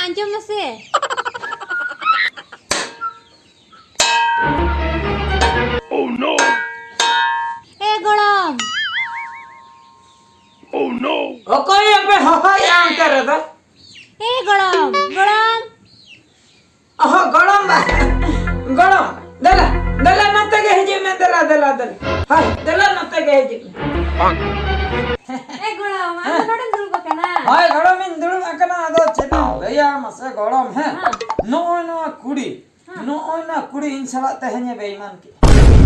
anjum masih. Oh no! Golom. Oh no! Okoy yang pe hohai ang kare da. Golom, golom. Oh golom ba. Golom. Dala, dala natte ge heji me dala. Hai, dala natte ge heji. Golom, anu noden dulu bakana. Hai, golom in dulu akana ado chedin. Daya masa golom he. No kudi in salat te hanya beiman ki.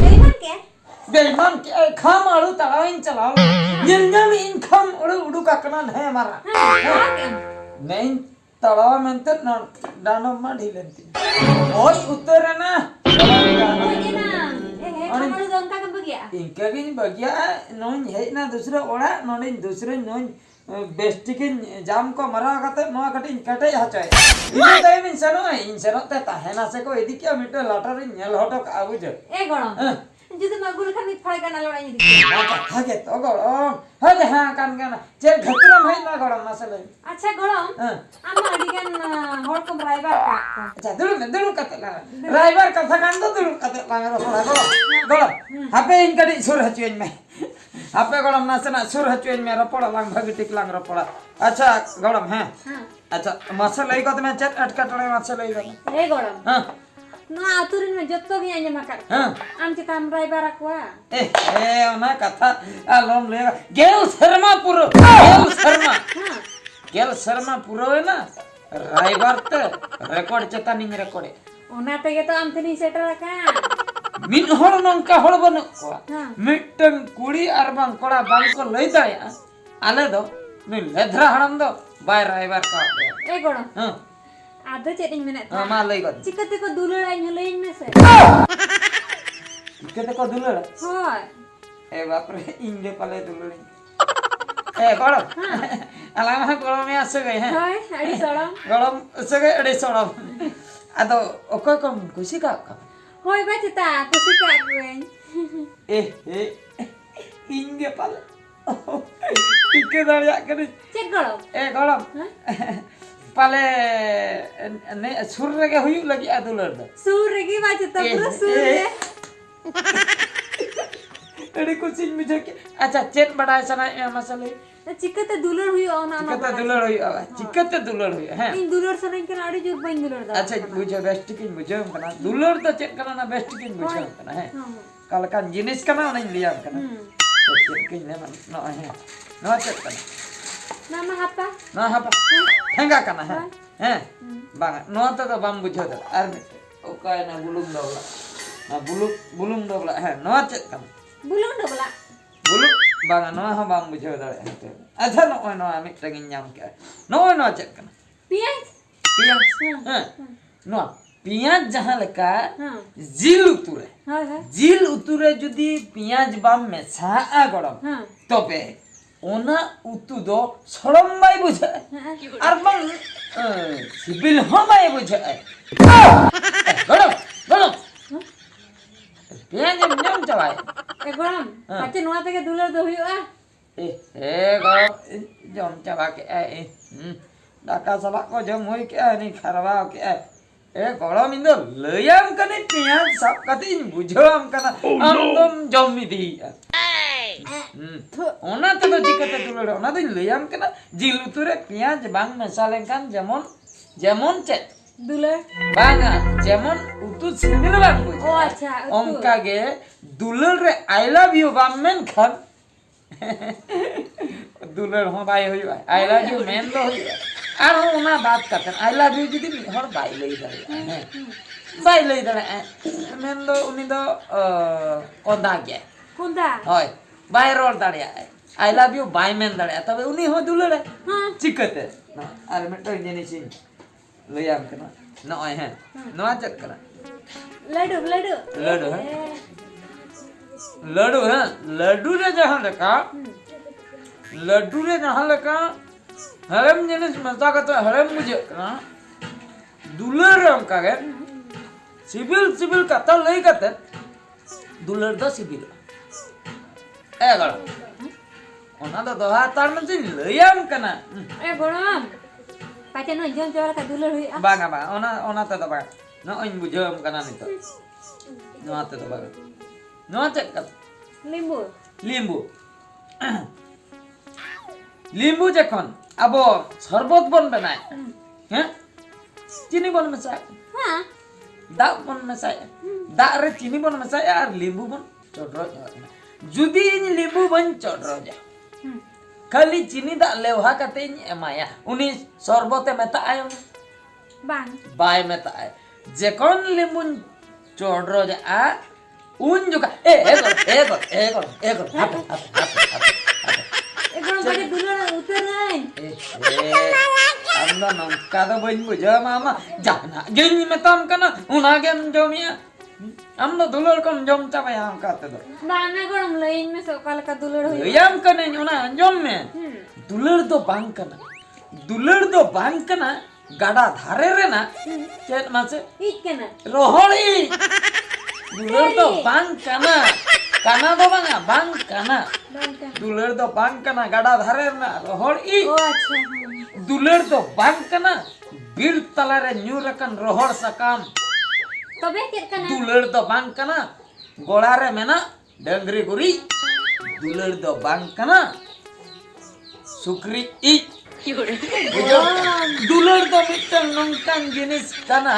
Beiman ke? बेईमान के खाम आलू तलाव इन चलाओ निन्नम इन खाम उड़ू काकना है हमारा नहीं तलाव में तो डानो में ढीलेंती और उत्तर है ना हमारे दोन का कब गया इनके भी बगिया नोन है ना दूसरे ओड़ा नोन दूसरे नोन बेस्टी के जाम को मरा करते नोआ कटिंग कटे हचाए इन्हें तो इंसानो ते ताहेना से को यदि क्या मीटर लाटर न्याल हटो काबूज गणम जुदे मगुल खान मित फड़ गना लड़ाई दिखे हागे तो गड़म हागे हां कान गना चेर घतरम है ना गड़म मसले अच्छा गड़म आमा अडिगन होड़ को ड्राइवर का अच्छा दुलु कतला ड्राइवर का थकान तो दुलु कतला रोड़ा गड़म हापे इन कडी सुर हचुएन में हापे गड़म नासना सुर हचुएन में रपड़ा लांग भगटिक लांग रपड़ा अच्छा गड़म है अच्छा मसले को तो मैं चट अटकटले मसले ए गड़म हां ना आतुरिन में जत्तो भी आंजम कर आम चिताम ड्राइवर अकवा ओना कथा आलम ले गेल शर्मा पुरो है ना ड्राइवर ते रिकॉर्ड चता निंग रिकॉर्ड ओना तेगे तो आम तनी सेटर का मिन होड़ नंका होड़ बनु को मिटन कुड़ी अर बांग कोड़ा बांग को लई दाया आले दो मिन लेधरा हड़म दो बाय ड्राइवर का ए गोड़ो हां आदो चेटिंग में ना मा लई गो चिकते को दुलड़ा न्युलेइन में से चिकते को दुलड़ा होय ए बाप रे इंगे पले दुलड़ी ए गोड़ो अलामा गोड़ो में आसे गए हैं होय अड़ी सोड़म गोड़ो से गए अड़ी सोड़म आदो ओको को खुशी का होय बचता खुशी का गवें ए इंगे पले टिके दाड़िया करे चेक गोड़ो ए गोड़ो पाले ने सुर रेगे हुयु लगी आदुलर द सुर रेगी बचता पूरा सुर रे अरे कुछ मुझे अच्छा चेट बढ़ाए सना मसले चिकते दुलर हुई ओना चिकते दुलर हुई हैं इन दुलर सना के आड़ी जोर बइन दुलर दा अच्छा बुझे बेस्ट किन बुझे कना दुलर तो चेक करना ना बेस्ट किन बुझे कना है कल का जिनिस कना नहीं लिया कना तो चेक किन ना है ना चेक कना nama apa ठेंगा कना है हैं बांग नो तो बम बुझे दो आर ओका ना बुलुंग दोला है नो चेक कना बुलुंग दोला बांग नो हा बम बुझे दो अच्छा नो आमी टंगिन नाम के नो चेक कना पियाज हां नो पियाज जहां लका जिल उतुरे जुदी पियाज बम में सा गड़म तबे ओना उतु दो सड़म बाई बुझे आर बंग सिबिल हो बाई बुझे गड़म पियाज नियम चलाए ए गड़म पाचे नोआ तके दुलर दो हुआ ए गड़म जम चला के दाका सला को जम होई के नहीं खरवा के ए गड़म इंदो लयम कने पियाज सब कति बुझम कना अंदम जम्मी दी ओना तो चिकते दुलड़ ओना तो लयम कना जिल उतुरे पियाज बांग मसाले कान जेमन चे दुलड़ बांगा जेमन उतु सिबिल बांग बुझ ओ अच्छा ओंका गे दुलड़ रे आई लव यू बांग मेन खान दुलड़ हो बाई होई आई लव यू मेन दो होई आर ओना बात करते आई लव यू जदी हर बाई लई दरे मेन दो उनी दो कोंदा गे कोंदा होय बाय रोल दाड़िया आई लव यू बाय मेन दाड़िया तबे उनी हो दुलड़े हां चिकते आर मेटो जिनिस layam kana noy he noa chat kana Laddu Laddu Laddu है लड्डू है लड्डू रे जहां लका लड्डू रे जहां लका हरम जिनिस मजा कतो हरम मुझे kana दुलर हम कागे सिबिल सिबिल कता लई कते दुलर द सिबिल ए गड़ ओना द दोहा तार मन से लयम kana ए गोड़म पाचे न जम जवार का दुलर हुई बागा बा ओना त बा न ओइन बुझम kana नि त नोआ त बा नोआ चेक कत नींबू लिंबू लिंबू जखन अबो शरबत बन बनाय हैं चीनी बन मसाय हां दा बन मसाय दा रे चीनी बन मसाय और लिंबू बन चोडरो जुदी लिंबू बन चोडरो जा खाली चीनी दा लेवहा कते एमाया उनी शरबते मेता आयो बांग बाय मेता आय जेकोन लिंबू चोडरो जा आ उन जुका ए गोड़म पाचे दुलर उतर नहीं amna nangka da bain buja mama jana gini metam kana unagen jomia amna dulur kon jom chaba yang kata do बांगा गोड़म लाइन में सोकाल का दुलर हुई yam kana una jom me dulur do bang kana gada dhare re na chet mase इक के ना roholi dulur do bang kana kana do banga bang kana dulur do bang kana gada dhare na roholi ओ अच्छा दुलर तो बांग कना बीर तलारे न्यूरकन रोहर सकाम तबे के कना दुलर तो बांग कना गोड़ारे मेना डंगरी गुरी दुलर तो बांग कना सुक्री ई बुझो दुलर तो मिटन नंकान जिनिस कना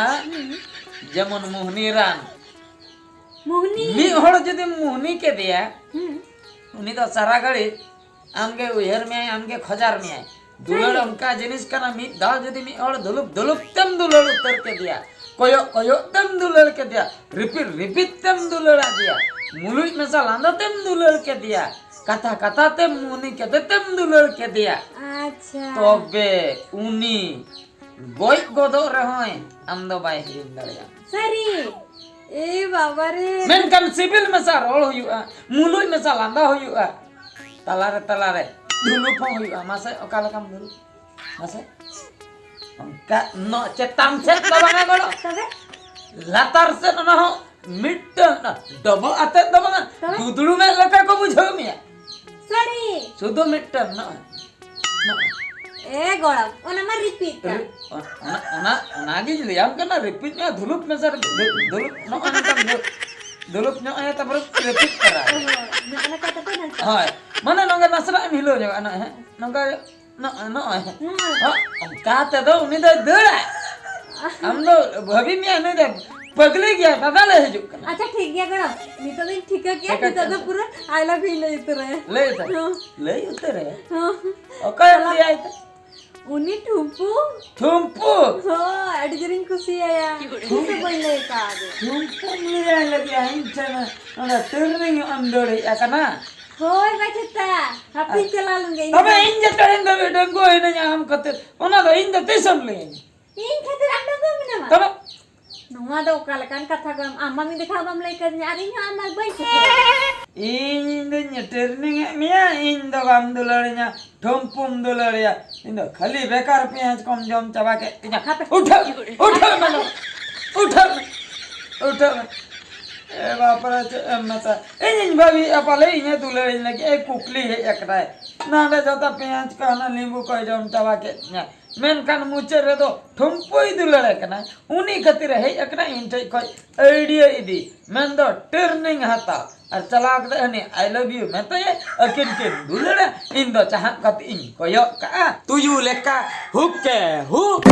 जेमन मोहनी रान मोहनी मी होड़ जदि मोहनी के दिया उनी तो सारा घड़ी आमगे उहेर में आमगे खजार में आए दुलर उनका जिनिस कना मी दाल जदि मी और दुलुप तम दुलर उतर के दिया कोयो तम दुलर के दिया रिपीट तम दुलर आ दिया मुलुई मसा लांदा तम दुलर के दिया कथा तम मुनी के तम दुलर के दिया अच्छा तबे उनी गोय गोदो रहोय आम दो बाय हिन दड़या सरी ए बाबा रे मेन कम सिविल मसा रोल हुआ मुलुई मसा लांदा हुआ तलारे दुलुप हुआ मासे ओकाला काम दुलु मासे onka no cetam set babanga golo तबे latar set no ho mid na double atet babanga dudulu me laka ko bujho miya सरी sudo mid no ए गोड़म ओना मर रिपीट का ona gi liam kana repeat nya dulup me sar dulup no ana tam dulup nya aya ta repeat kara ना ana kata ko na hoy mana nongga nasra em hilo nya ana he nongga no onka te do uni da dura हम तो भाभी में आने दे पगले गया दादा ले हिजुक कना अच्छा ठीक गया गोड़म नी तो दिन ठीक है क्या नी तो पूरा आई लव यू ले उतरे ले उतरे हां ओके ले आए उनी ठुम्पू थुम्पू हो एडजरिंग खुशी आया खुशी बोले का आगे थुम्पू ले आए लगे इंचना ना टर्निंग अंदर या कना होय बचता हापी चला लूंगे तबे इंज टरेन दबे डंगो है ना हम कते ओना तो इंज तेसम ले इन खातिर अंडा को मिना तबे नोवा दो कालकान कथा गम आमा मी देखा बम लई कर यार इन आमा बाई इंज द टर्निंग मिया इंज द गम दुलड़िया थुम्पुम दुलड़िया इंद खाली बेकार पेंच कम जम चबा के उठ ए बापरा मता इन भाभी अपले इन दुलड़िया लगे एक कुकली है एकटा नाडे जता पेंच कहना नींबू कह जम चबा के मेनकान मुचे रे दो थुम्पुई दुलड़े कना उनी खातिर है एकटा इंटे कोई आइडिया इदी मेन दो टर्निंग हता और चलाक दे हनी आई लव यू मते अकिन के दुलड़े इन दो चाह कत इन कोयो का तुयु लेका हुक के हुक